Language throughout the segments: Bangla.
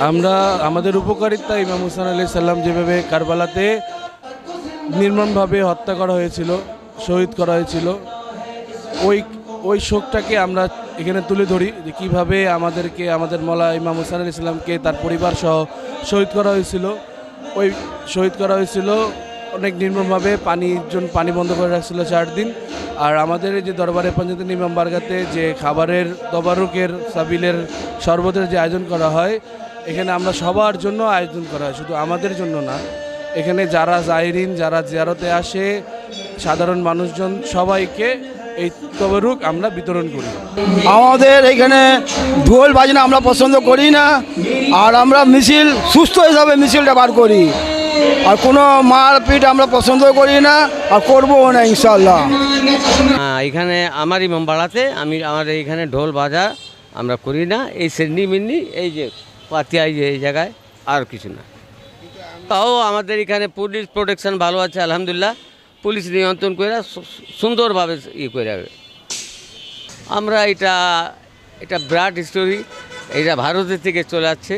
আমরা আমাদের উপকারিতা ইমাম হুসাইন আলাইহিস সালাম যেভাবে কারবালাতে নির্মমভাবে হত্যা করা হয়েছিল, শহীদ করা হয়েছিল, ওই ওই শোকটাকে আমরা এখানে তুলে ধরি যে কীভাবে আমাদেরকে আমাদের মওলা ইমাম হুসাইন আলাইহিস সালামকে তার পরিবার সহ শহীদ করা হয়েছিল। ওই শহীদ করা হয়েছিল অনেক নির্মমভাবে, পানি বন্ধ করে রাখছিল 4 দিন। আর আমাদের এই যে দরবারে পঞ্চায়েত ইমাম বারগাতে যে খাবারের তবারুকের সাবিলের শরবতের যে আয়োজন করা হয়, এখানে আমরা সবার জন্য আয়োজন করা হয়, শুধু আমাদের জন্য না। এখানে যারা জায়রিন, যারা জিয়ারতে আসে, সাধারণ মানুষজন সবাইকে এই তবারুক আমরা বিতরণ করি। আমাদের এখানে ঢোল বাজনা আমরা পছন্দ করি না, আর আমরা মিছিল সুস্থ হিসাবে মিছিলটা বার করি, আর কোনো মারপিট আমরা পছন্দ করি না আর করবও না ইনশাল্লাহ। এখানে আমার ইমাম বাড়াতে আমার এইখানে ঢোল বাজা আমরা করি না, এই সেন্ডি মিন্নি এই যে পাতিয়া এই জায়গায়, আর কিছু না। তাও আমাদের এখানে পুলিশ প্রোটেকশন ভালো আছে আলহামদুলিল্লাহ, পুলিশ নিয়ন্ত্রণ করে সুন্দরভাবে করে। আমরা এটা বিরাট স্টোরি, এটা ভারতের থেকে চলে আসছে,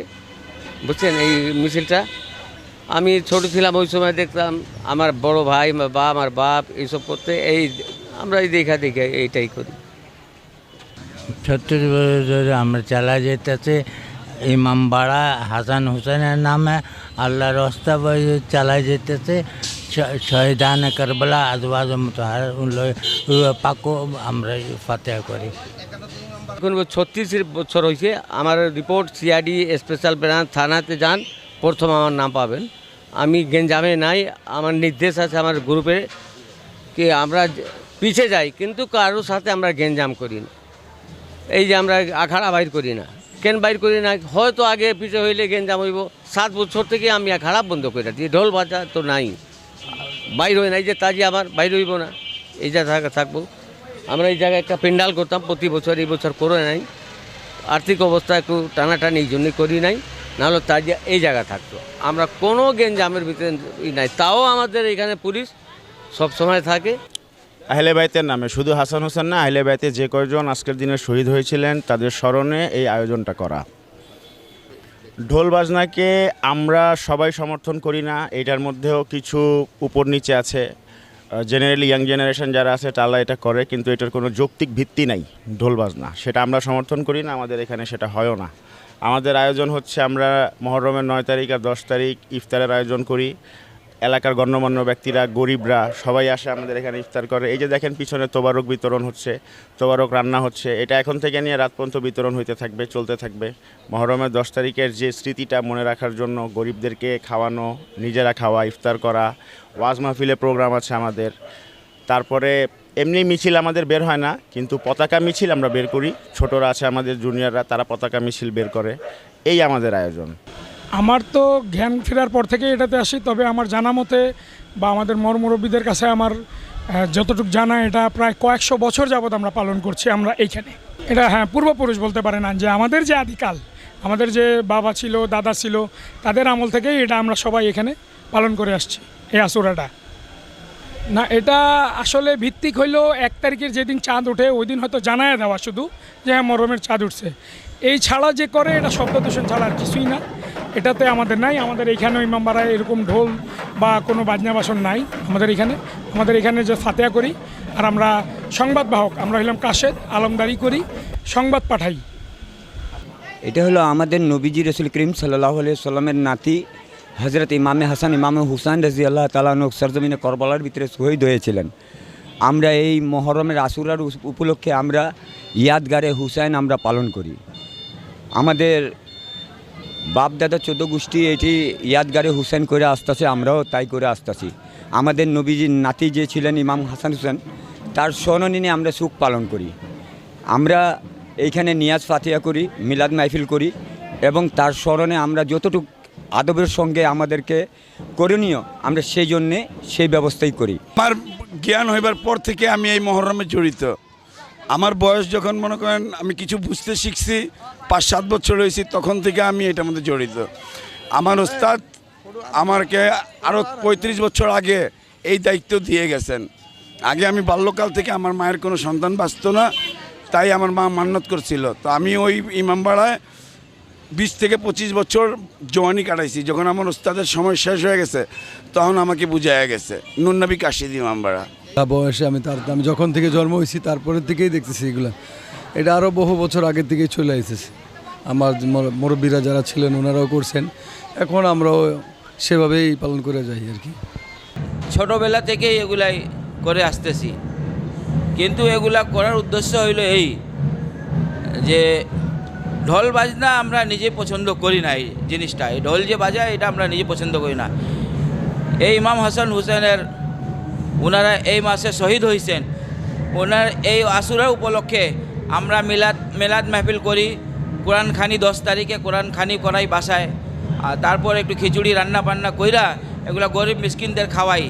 বুঝছেন। এই মিছিলটা আমি ছোট ছিলাম ওই সময় দেখতাম, আমার বড় ভাই বা আমার বাপ এইসব করতে, আমরা এই দেখা এইটাই করি। 36 বছর ধরে আমরা চালা যেতেছে ইমাম বাড়া হাসান হুসেনের নামে, আল্লাহর রাস্তা চালা যেতেছে। শহীদান কারবালা আজওয়াজ মুতাহার পাকো আমরা ফাতেহা করি। এখন 36 বছর হয়েছে আমার রিপোর্ট, সিআইডি স্পেশাল ব্রাঞ্চ থানাতে যান, প্রথম আমার নাম পাবেন। আমি গেঞ্জামে নাই, আমার নির্দেশ আছে আমার গ্রুপে কি আমরা পিছিয়ে যাই, কিন্তু কারোর সাথে আমরা গেঞ্জাম করি না। এই যে আমরা আখাড়া বাইর করি না, কেন বাইর করি না, হয়তো আগে পিছিয়ে হইলে গেঞ্জাম হইব। 7 বছর থেকে আমি আখাড়া বন্ধ করে দিই, ঢোল বাজা তো নাই, বাইর হয় নাই যে তাজি আমার বাইর হইব না, এই জায়গা থাকবো। আমরা এই জায়গায় একটা পেন্ডাল করতাম প্রতি বছর, এই বছর করে নাই, আর্থিক অবস্থা একটু টানাটানি এই জন্যই করি নাই, নাহলে তাজি এই জায়গা থাকতো। আমরা কোনো গেঞ্জামের ভিতরে নাই, তাও আমাদের এখানে পুলিশ সব সময় থাকে। আহলে বাইতের নামে, শুধু হাসান হোসেন না, আহলে বাইতে যে কয়জন আজকের দিনে শহীদ হয়েছিলেন তাদের স্মরণে এই আয়োজনটা করা। ঢোল বাজনাকে আমরা সবাই সমর্থন করি না, এটার মধ্যেও কিছু উপর নিচে আছে। জেনারেলি ইয়াং জেনারেশন যারা আছে তারা এটা করে, কিন্তু এটার কোনো যৌক্তিক ভিত্তি নাই। ঢোল বাজনা সেটা আমরা সমর্থন করি না, আমাদের এখানে সেটা হয়ও না। আমাদের আয়োজন হচ্ছে আমরা মহরমের 9 তারিখ আর 10 তারিখ ইফতারের আয়োজন করি। এলাকার গণ্যমান্য ব্যক্তিরা, গরিবরা সবাই আসে আমাদের এখানে ইফতার করে। এই যে দেখেন পিছনে তোবারক বিতরণ হচ্ছে, তোবারক রান্না হচ্ছে, এটা এখন থেকে নিয়ে রাত পর্যন্ত বিতরণ হইতে থাকবে, চলতে থাকবে। মহরমের 10 তারিখের যে স্মৃতিটা মনে রাখার জন্য গরিবদেরকে খাওয়ানো, নিজেরা খাওয়া, ইফতার করা, ওয়াজ মাহফিলে প্রোগ্রাম আছে আমাদের। তারপরে এমনি মিছিল আমাদের বের হয় না, কিন্তু পতাকা মিছিল আমরা বের করি। ছোটরা আছে আমাদের জুনিয়ররা, তারা পতাকা মিছিল বের করে। এই আমাদের আয়োজন। আমার তো জ্ঞান ফেরার পর থেকে এটাতে আসি, তবে আমার জানা মতে বা আমাদের মুরব্বীদের কাছে আমার যতটুকু জানা, এটা প্রায় কয়েকশো বছর যাবৎ আমরা পালন করছি আমরা এইখানে। এটা হ্যাঁ পূর্বপুরুষ বলতে পারে না, যে আমাদের যে আদিকাল, আমাদের যে বাবা ছিল, দাদা ছিল, তাদের আমল থেকেই এটা আমরা সবাই এখানে পালন করে আসছি এই আসুরাটা। না, এটা আসলে ভিত্তিক হইল 1 তারিখের যেদিন চাঁদ ওঠে ওই দিন হয়তো জানায় দেওয়া শুধু যে হ্যাঁ মহরমের চাঁদ উঠছে। এই ছাড়া যে করে এটা শব্দ দূষণ ছাড়া আর কিছুই না, এটাতে আমাদের নাই। আমাদের এইখানে ইমামবাড়ায় এরকম ঢোল বা কোনো বাজনা বাসন নাই আমাদের এখানে যে ফাতেহা করি, আর আমরা সংবাদ বাহক, আমরা হইলাম কাশেদ, আলমদারি করি, সংবাদ পাঠাই। এটা হলো আমাদের নবীজি রসুল করিম সাল্লাল্লাহু আলাইহি সাল্লামের নাতি হজরত ইমামে হাসান ইমামে হুসাইন রাদিয়াল্লাহু তাআলা আনহু সরজমিনে করবালার ভিতরে শহীদ হয়েছিলেন। আমরা এই মহরমের আশুরার উপলক্ষে আমরা ইয়াদগারে হুসাইন আমরা পালন করি। আমাদের বাপ দাদা 14 গোষ্ঠী এটি ইয়াদগারে হুসাইন করে আসতেছে, আমরাও তাই করে আসতেছি। আমাদের নবীজির নাতি যে ছিলেন ইমাম হাসান হুসেন, তার স্মরণে আমরা সুখ পালন করি। আমরা এইখানে নিয়াজ ফাতিহা করি, মিলাদ মাহফিল করি, এবং তার স্মরণে আমরা যতটুকু আদবের সঙ্গে আমাদেরকে করণীয় আমরা সেই জন্যে সেই ব্যবস্থাই করি। আমার জ্ঞান হইবার পর থেকে আমি এই মহরমে জড়িত। আমার বয়স যখন মনে করেন আমি কিছু বুঝতে শিখছি, 5-7 বছর হয়েছি, তখন থেকে আমি এটার মধ্যে জড়িত। আমার ওস্তাদ আমাকে আরও 35 বছর আগে এই দায়িত্ব দিয়ে গেছেন। আগে আমি বাল্যকাল থেকে, আমার মায়ের কোনো সন্তান বাঁচত না, তাই আমার মা মান্নত করছিল, তো আমি ওই ইমামবাড়ায় 20 থেকে 25 বছর জওয়ানি কাটাইছি। যখন আমার ওস্তাদের সময় শেষ হয়ে গেছে তখন আমাকে বুঝাইয়া গেছে নুননবী কাশিদ ইমামবাড়া। বয়সে আমি যখন থেকে জন্ম হয়েছি তারপরের থেকেই দেখতেছি এগুলো। এটা আরও বহু বছর আগের থেকেই চলে আসতেছে। আমার মুরব্বীরা যারা ছিলেন ওনারাও করছেন, এখন আমরাও সেভাবেই পালন করে যাই আর কি। ছোটোবেলা থেকেই এগুলাই করে আসতেছি, কিন্তু এগুলা করার উদ্দেশ্য হইল এই যে ঢোল বাজনা আমরা নিজে পছন্দ করি না। এই জিনিসটা, এই ঢোল যে বাজায় এটা আমরা নিজে পছন্দ করি না। এই ইমাম হাসান হুসেনের ওনারা এই মাসে শহীদ হয়েছেন, ওনার এই আশুরা উপলক্ষে আমরা মিলাদ মাহফিল করি। কোরআন খানি 10 তারিখে কোরআন খানি করাই বাসায়, আর তারপর একটু খিচুড়ি রান্না বান্না কইরা এগুলা গরিব মিসকিনদের খাওয়াই।